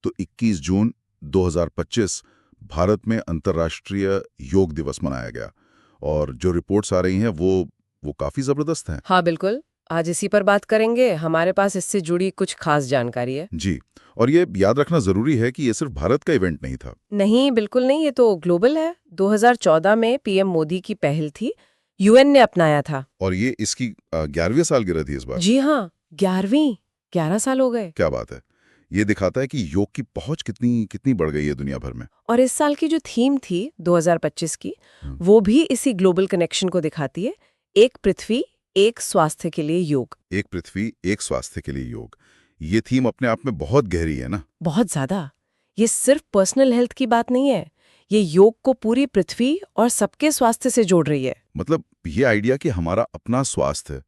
तो 21 जून 2025 भारत में अंतर्राष्ट्रीय योग दिवस मनाया गया और जो रिपोर्ट्स आ रही हैं वो काफी जबरदस्त हैं। हाँ बिल्कुल, आज इसी पर बात करेंगे। हमारे पास इससे जुड़ी कुछ खास जानकारी है। जी। और ये याद रखना जरूरी है कि ये सिर्फ भारत का इवेंट नहीं था। नहीं, बिल्कुल नहीं, ये तो ग्लोबल है। 2014 में पीएम मोदी की पहल थी, यूएन ने अपनाया था। और ये इसकी 11वीं सालगिरह थी इस बार। जी हाँ, 11 साल हो गए। क्या बात है। ये दिखाता है कि योग की पहुंच कितनी कितनी बढ़ गई है दुनिया भर में। और इस साल की जो थीम थी 2025 की, हम्म। वो भी इसी ग्लोबल कनेक्शन को दिखाती है। एक पृथ्वी, एक स्वास्थ्य के लिए योग। एक पृथ्वी एक स्वास्थ्य के लिए योग, ये थीम अपने आप में बहुत गहरी है ना। बहुत ज्यादा। ये सिर्फ पर्सनल हेल्थ की बात नहीं है, ये योग को पूरी पृथ्वी और सबके स्वास्थ्य से जोड़ रही है। मतलब ये आइडिया कि हमारा अपना स्वास्थ्य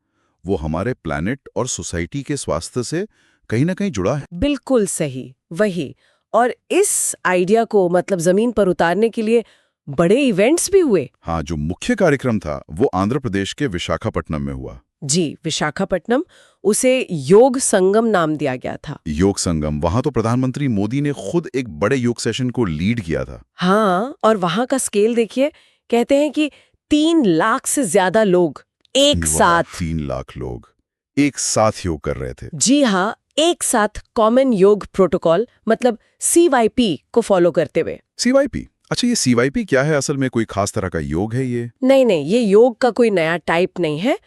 वो हमारे प्लैनेट और सोसाइटी के स्वास्थ्य से कहीं ना कहीं जुड़ा है। बिल्कुल सही, वही। और इस आइडिया को मतलब जमीन पर उतारने के लिए बड़े इवेंट्स भी हुए। हाँ, जो मुख्य कार्यक्रम था वो आंध्र प्रदेश के विशाखापट्टनम में हुआ। जी, विशाखापट्टनम। उसे योग संगम नाम दिया गया था। योग संगम, वहां तो प्रधानमंत्री मोदी ने खुद एक बड़े योग सेशन को लीड किया था। हाँ, और वहां का स्केल देखिए। कहते हैं कि 3 लाख से ज्यादा लोग एक साथ। 3 लाख लोग एक साथ योग कर रहे थे। जी हाँ, एक साथ कॉमन योग प्रोटोकॉल मतलब CYP को फॉलो करते हुए। CYP, अच्छा ये CYP क्या है? असल में कोई खास तरह का योग है ये? नहीं, ये योग का कोई नया टाइप नहीं है।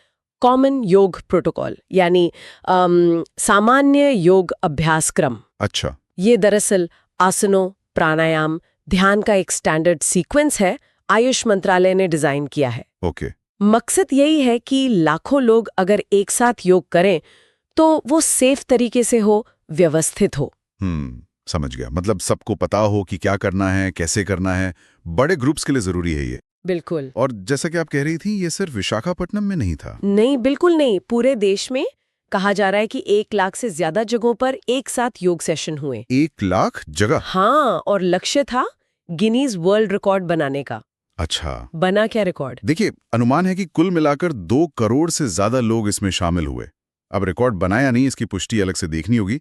कॉमन योग प्रोटोकॉल यानी सामान्य योग अभ्यासक्रम। अच्छा। ये दरअसल आसनों, प्राणायाम, ध्यान का एक स्टैंडर्ड सीक्वेंस है, आयुष मंत्रालय ने डिजाइन किया है। ओके। मकसद यही है कि लाखों लोग अगर एक साथ योग करें तो वो सेफ तरीके से हो, व्यवस्थित हो। समझ गया। मतलब सबको पता हो कि क्या करना है, कैसे करना है। बड़े ग्रुप्स के लिए जरूरी है ये। बिल्कुल। और जैसा कि आप कह रही थी, ये सिर्फ विशाखापट्टनम में नहीं था। नहीं, बिल्कुल नहीं, पूरे देश में कहा जा रहा है कि 1 लाख से ज्यादा जगहों पर एक साथ योग सेशन हुए। 1 लाख जगह? हाँ, और लक्ष्य था गिनीज वर्ल्ड रिकॉर्ड बनाने का। अच्छा। बना क्या रिकॉर्ड? देखिए, अनुमान है कि कुल मिलाकर 2 करोड़ से ज्यादा लोग इसमें शामिल हुए। अब रिकॉर्ड बनाया नहीं, इसकी पुष्टि अलग से देखनी होगी,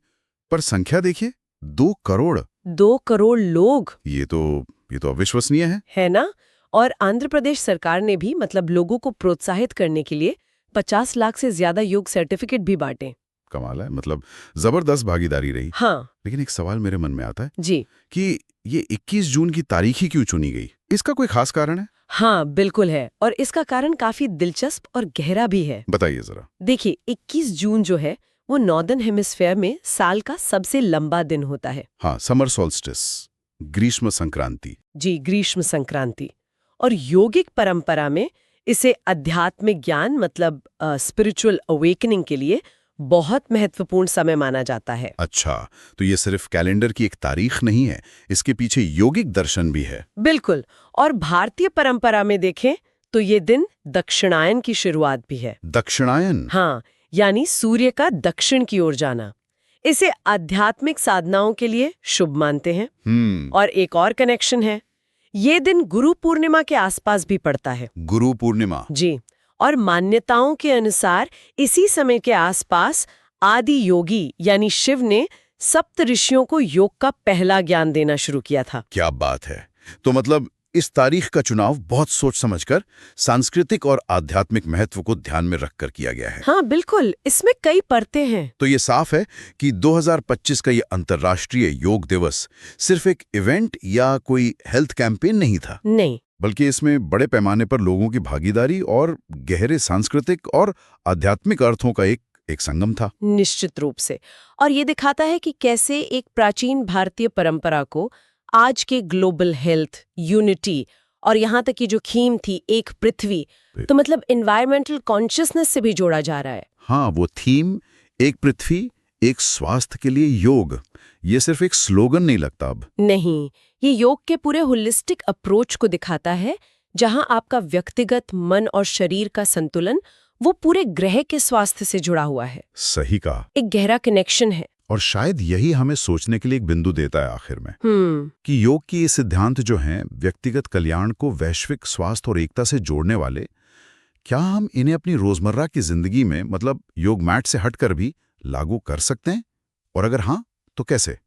पर संख्या देखिए, 2 करोड़। 2 करोड़ लोग, ये तो अविश्वसनीय है ना? और आंध्र प्रदेश सरकार ने भी मतलब लोगों को प्रोत्साहित करने के लिए 50 लाख से ज्यादा योग सर्टिफिकेट भी बांटे। कमाल है। मतलब जबरदस्त भागीदारी रही। हाँ लेकिन एक सवाल मेरे मन में आता है जी। कि ये 21 जून की तारीख ही क्यों चुनी गई? इसका कोई खास कारण है? हाँ बिल्कुल है, और इसका कारण काफी दिलचस्प और गहरा भी है। बताइए जरा। देखिए, 21 जून जो है वो नॉर्दर्न हेमिस्फेयर में साल का सबसे लंबा दिन होता है। हाँ, समर सोल्स्टिस, ग्रीष्म संक्रांति। जी, ग्रीष्म संक्रांति। और योगिक परंपरा में इसे आध्यात्मिक ज्ञान मतलब स्पिरिचुअल अवेकनिंग के लिए बहुत महत्वपूर्ण समय माना जाता है। अच्छा, तो ये सिर्फ कैलेंडर की एक तारीख नहीं है, इसके पीछे योगिक दर्शन भी है। बिल्कुल। और भारतीय परंपरा में देखें तो ये दिन दक्षिणायन की शुरुआत भी है। दक्षिणायन? हाँ, यानी सूर्य का दक्षिण की ओर जाना। इसे आध्यात्मिक साधनाओं के लिए शुभ मानते हैं। और एक और कनेक्शन है, ये दिन गुरु पूर्णिमा के आसपास भी पड़ता है। गुरु पूर्णिमा? जी। और मान्यताओं के अनुसार इसी समय के आसपास आदि योगी यानी शिव ने सप्त ऋषियों को योग का पहला ज्ञान देना शुरू किया था। क्या बात है। तो मतलब इस तारीख का चुनाव बहुत सोच समझकर सांस्कृतिक और आध्यात्मिक महत्व को ध्यान में रखकर किया गया है। हाँ बिल्कुल, इसमें कई परतें हैं। तो ये साफ है कि 2025 का ये अंतर्राष्ट्रीय योग दिवस सिर्फ एक इवेंट या कोई हेल्थ कैंपेन नहीं था। नहीं, बल्कि इसमें बड़े पैमाने पर लोगों की भागीदारी और गहरे सांस्कृतिक और आध्यात्मिक अर्थों का एक संगम था। निश्चित रूप से। और ये दिखाता है कि कैसे एक प्राचीन भारतीय परंपरा को आज के ग्लोबल हेल्थ, यूनिटी और यहाँ तक की जो थीम थी एक पृथ्वी, तो मतलब एनवायरमेंटल कॉन्शियसनेस से भी जोड़ा जा रहा है। हाँ, वो थीम एक पृथ्वी एक स्वास्थ्य के लिए योग, ये सिर्फ एक स्लोगन नहीं लगता अब। नहीं, ये योग के पूरे होलिस्टिक अप्रोच को दिखाता है, जहाँ आपका व्यक्तिगत मन और शरीर का संतुलन वो पूरे ग्रह के स्वास्थ्य से जुड़ा हुआ है। सही कहा। एक गहरा कनेक्शन है। और शायद यही हमें सोचने के लिए एक बिंदु देता है आखिर में, कि योग की ये सिद्धांत जो हैं व्यक्तिगत कल्याण को वैश्विक स्वास्थ्य और एकता से जोड़ने वाले, क्या हम इन्हें अपनी रोजमर्रा की जिंदगी में मतलब योग मैट से हटकर भी लागू कर सकते हैं? और अगर हाँ, तो कैसे?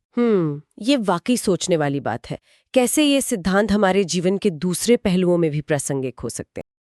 ये वाकई सोचने वाली बात है। कैसे ये सिद्धांत हमारे जीवन के दूसरे पहलुओं में भी प्रासंगिक हो सकते हैं।